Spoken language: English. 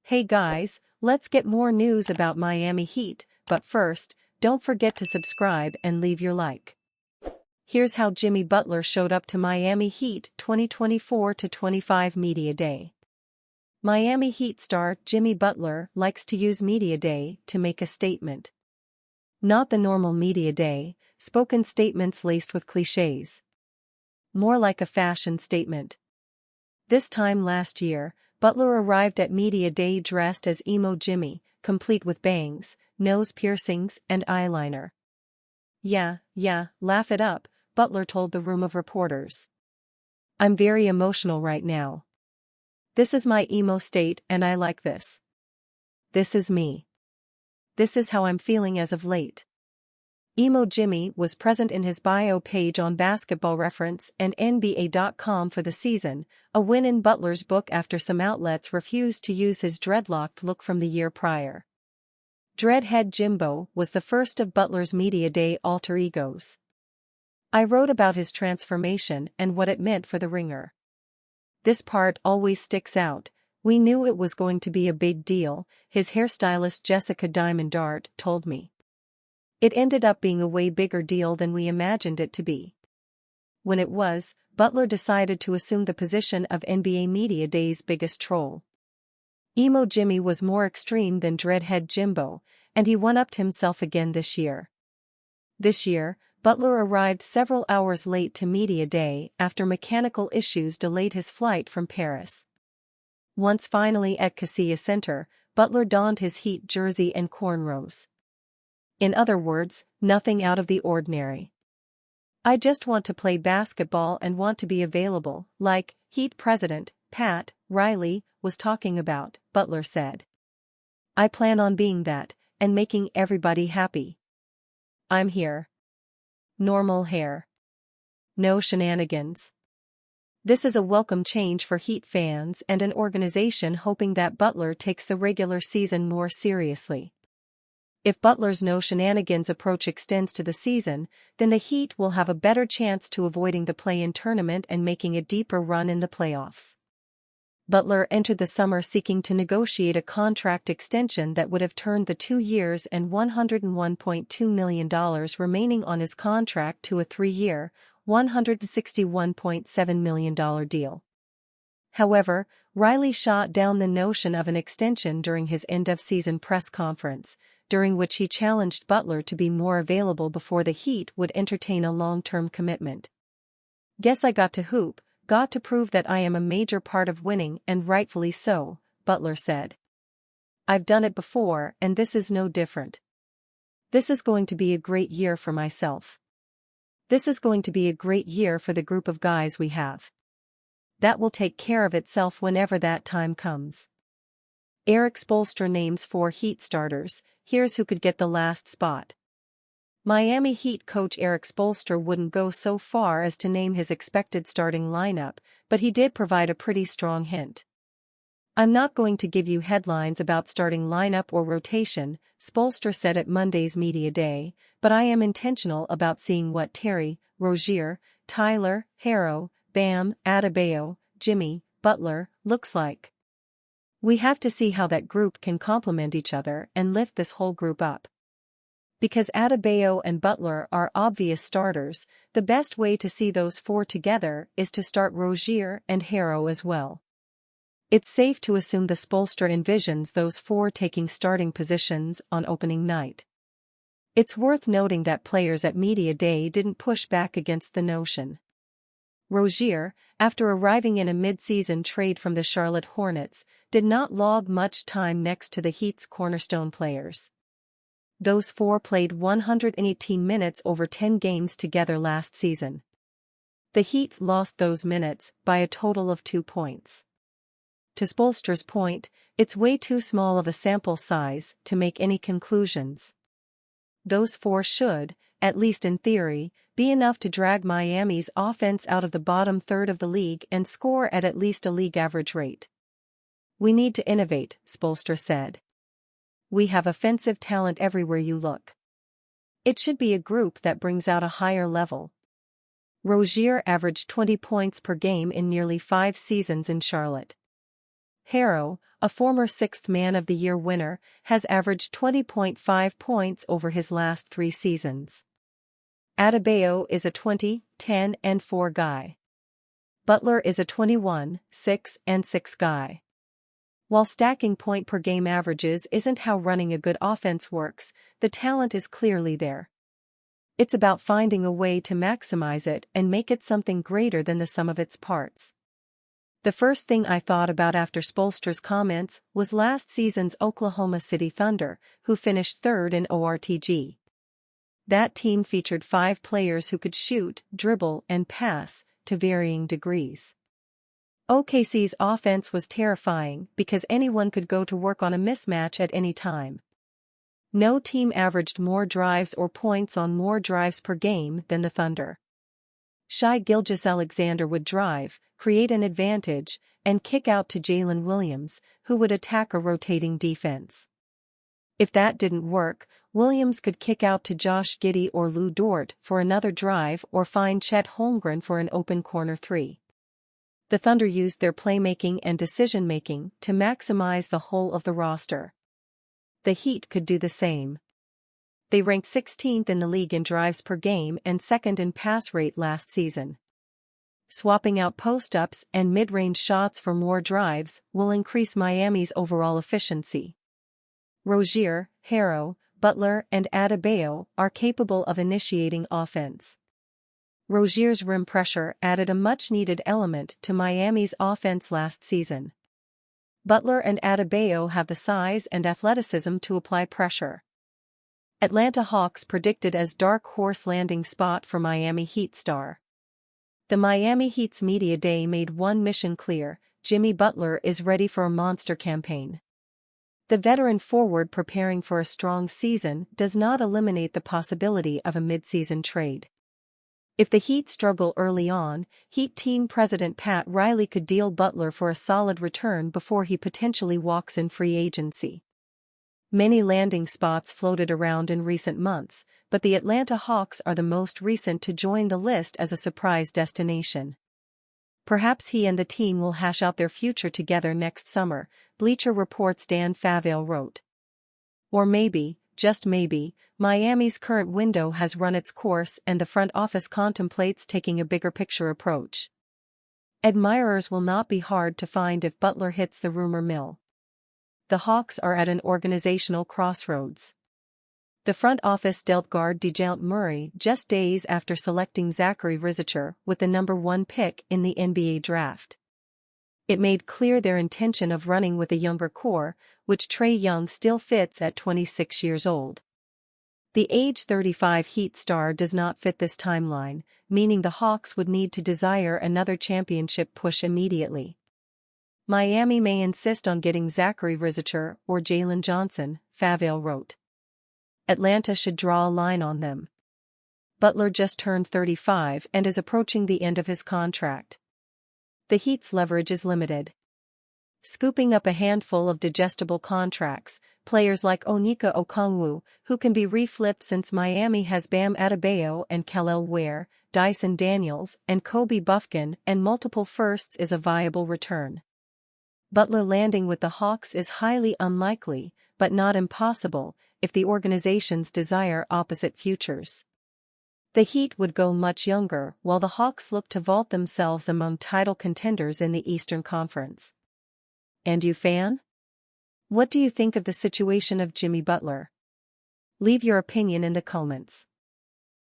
Hey guys, let's get more news about Miami Heat, but first, don't forget to subscribe and leave your like. Here's how Jimmy Butler showed up to Miami Heat 2024-25 Media Day. Miami Heat star Jimmy Butler likes to use Media Day to make a statement. Not the normal Media Day, spoken statements laced with cliches. More like a fashion statement. This time last year, Butler arrived at Media Day dressed as Emo Jimmy, complete with bangs, nose piercings, and eyeliner. Yeah, laugh it up, Butler told the room of reporters. I'm very emotional right now. This is my emo state and I like this. This is me. This is how I'm feeling as of late. Emo Jimmy was present in his bio page on Basketball Reference and NBA.com for the season, a win in Butler's book after some outlets refused to use his dreadlocked look from the year prior. Dreadhead Jimbo was the first of Butler's Media Day alter egos. I wrote about his transformation and what it meant for the Ringer. This part always sticks out. We knew it was going to be a big deal, his hairstylist Jessica Diamond Dart told me. It ended up being a way bigger deal than we imagined it to be. When it was, Butler decided to assume the position of NBA Media Day's biggest troll. Emo Jimmy was more extreme than Dreadhead Jimbo, and he one-upped himself again this year. This year, Butler arrived several hours late to Media Day after mechanical issues delayed his flight from Paris. Once finally at Casilla Center, Butler donned his Heat jersey and cornrows. In other words, nothing out of the ordinary. I just want to play basketball and want to be available, like Heat president, Pat Riley, was talking about, Butler said. I plan on being that, and making everybody happy. I'm here. Normal hair. No shenanigans. This is a welcome change for Heat fans and an organization hoping that Butler takes the regular season more seriously. If Butler's no shenanigans approach extends to the season, then the Heat will have a better chance to avoiding the play-in tournament and making a deeper run in the playoffs. Butler entered the summer seeking to negotiate a contract extension that would have turned the 2 years and $101.2 million remaining on his contract to a 3-year, $161.7 million deal. However, Riley shot down the notion of an extension during his end-of-season press conference, during which he challenged Butler to be more available before the Heat would entertain a long-term commitment. Guess I got to hoop, got to prove that I am a major part of winning and rightfully so, Butler said. I've done it before and this is no different. This is going to be a great year for myself. This is going to be a great year for the group of guys we have. That will take care of itself whenever that time comes. Erik Spoelstra names 4 Heat starters, here's who could get the last spot. Miami Heat coach Erik Spoelstra wouldn't go so far as to name his expected starting lineup, but he did provide a pretty strong hint. I'm not going to give you headlines about starting lineup or rotation, Spoelstra said at Monday's Media Day, but I am intentional about seeing what Terry, Rozier, Tyler, Herro, Bam, Adebayo, Jimmy, Butler, looks like. We have to see how that group can complement each other and lift this whole group up. Because Adebayo and Butler are obvious starters, the best way to see those 4 together is to start Rozier and Herro as well. It's safe to assume the Spoelstra envisions those 4 taking starting positions on opening night. It's worth noting that players at Media Day didn't push back against the notion. Rozier, after arriving in a mid-season trade from the Charlotte Hornets, did not log much time next to the Heat's cornerstone players. Those 4 played 118 minutes over 10 games together last season. The Heat lost those minutes by a total of 2 points. To Spoelstra's point, it's way too small of a sample size to make any conclusions. Those 4 should, at least in theory, be enough to drag Miami's offense out of the bottom third of the league and score at least a league average rate. We need to innovate, Spoelstra said. We have offensive talent everywhere you look. It should be a group that brings out a higher level. Rozier averaged 20 points per game in nearly 5 seasons in Charlotte. Harrow, a former 6th Man of the Year winner, has averaged 20.5 points over his last 3 seasons. Adebayo is a 20, 10 and 4 guy. Butler is a 21, 6 and 6 guy. While stacking point per game averages isn't how running a good offense works, the talent is clearly there. It's about finding a way to maximize it and make it something greater than the sum of its parts. The first thing I thought about after Spoelstra's comments was last season's Oklahoma City Thunder, who finished 3rd in ORTG. That team featured 5 players who could shoot, dribble, and pass, to varying degrees. OKC's offense was terrifying because anyone could go to work on a mismatch at any time. No team averaged more drives or points on more drives per game than the Thunder. Shai Gilgeous-Alexander would drive, create an advantage, and kick out to Jalen Williams, who would attack a rotating defense. If that didn't work, Williams could kick out to Josh Giddey or Lou Dort for another drive or find Chet Holmgren for an open corner 3. The Thunder used their playmaking and decision-making to maximize the whole of the roster. The Heat could do the same. They ranked 16th in the league in drives per game and 2nd in pass rate last season. Swapping out post-ups and mid-range shots for more drives will increase Miami's overall efficiency. Rozier, Harrow, Butler and Adebayo are capable of initiating offense. Rozier's rim pressure added a much-needed element to Miami's offense last season. Butler and Adebayo have the size and athleticism to apply pressure. Atlanta Hawks predicted as dark horse landing spot for Miami Heat star. The Miami Heat's media day made one mission clear: Jimmy Butler is ready for a monster campaign. The veteran forward preparing for a strong season does not eliminate the possibility of a mid-season trade. If the Heat struggle early on, Heat team president Pat Riley could deal Butler for a solid return before he potentially walks in free agency. Many landing spots floated around in recent months, but the Atlanta Hawks are the most recent to join the list as a surprise destination. Perhaps he and the team will hash out their future together next summer, Bleacher Report's Dan Favale wrote. Or maybe, just maybe, Miami's current window has run its course and the front office contemplates taking a bigger picture approach. Admirers will not be hard to find if Butler hits the rumor mill. The Hawks are at an organizational crossroads. The front office dealt guard DeJounte Murray just days after selecting Zachary Rizicher with the number 1 pick in the NBA draft. It made clear their intention of running with a younger core, which Trae Young still fits at 26 years old. The age 35 Heat star does not fit this timeline, meaning the Hawks would need to desire another championship push immediately. Miami may insist on getting Zachary Rizicher or Jalen Johnson, Favale wrote. Atlanta should draw a line on them. Butler just turned 35 and is approaching the end of his contract. The Heat's leverage is limited. Scooping up a handful of digestible contracts, players like Onyeka Okongwu, who can be reflipped since Miami has Bam Adebayo and Kel'el Ware, Dyson Daniels and Kobe Bufkin and multiple firsts is a viable return. Butler landing with the Hawks is highly unlikely, but not impossible, if the organizations desire opposite futures. The Heat would go much younger while the Hawks look to vault themselves among title contenders in the Eastern Conference. And you fan? What do you think of the situation of Jimmy Butler? Leave your opinion in the comments.